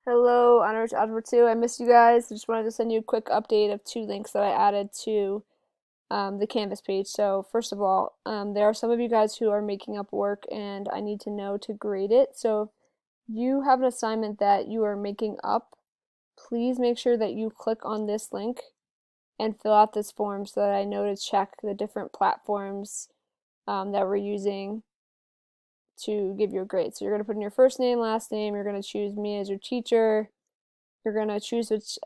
Hello, Honors Algebra 2. I missed you guys. I just wanted to send you a quick update of two links that I added to the Canvas page. So, first of all, there are some of you guys who are making up work and I need to know to grade it. So, if you have an assignment that you are making up, please make sure that you click on this link and fill out this form so that I know to check the different platforms that we're using to give you a grade. So, you're going to put in your first name, last name, you're going to choose me as your teacher. You're going to choose which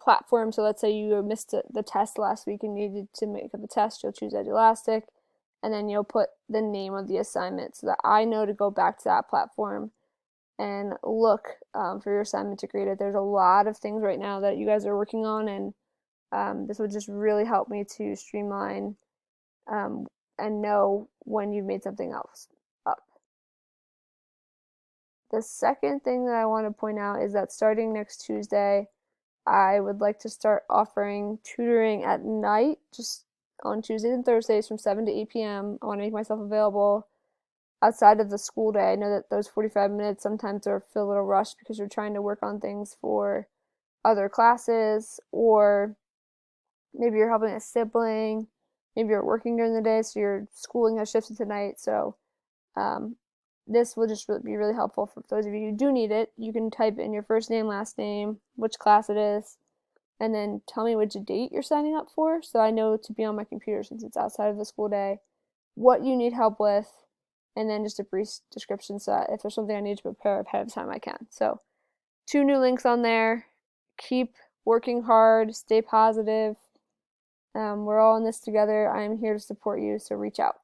platform. So let's say you missed the test last week and needed to make up a test. You'll choose Edulastic, and then you'll put the name of the assignment so that I know to go back to that platform and look for your assignment to grade it. There's a lot of things right now that you guys are working on, and this would just really help me to streamline um, and know when you've made something else up. The second thing that I want to point out is that starting next Tuesday, I would like to start offering tutoring at night, just on Tuesdays and Thursdays from 7 to 8 p.m. I want to make myself available outside of the school day. I know that those 45 minutes sometimes are feel a little rushed because you're trying to work on things for other classes, or maybe you're helping a sibling, maybe you're working during the day, so your schooling has shifted to night. So um, this will just be really helpful for those of you who do need it. You can type in your first name, last name, which class it is, and then tell me which date you're signing up for so I know to be on my computer since it's outside of the school day, what you need help with, and then just a brief description so that if there's something I need to prepare ahead of time, I can. So, two new links on there. Keep working hard, stay positive. We're all in this together. I am here to support you, so reach out.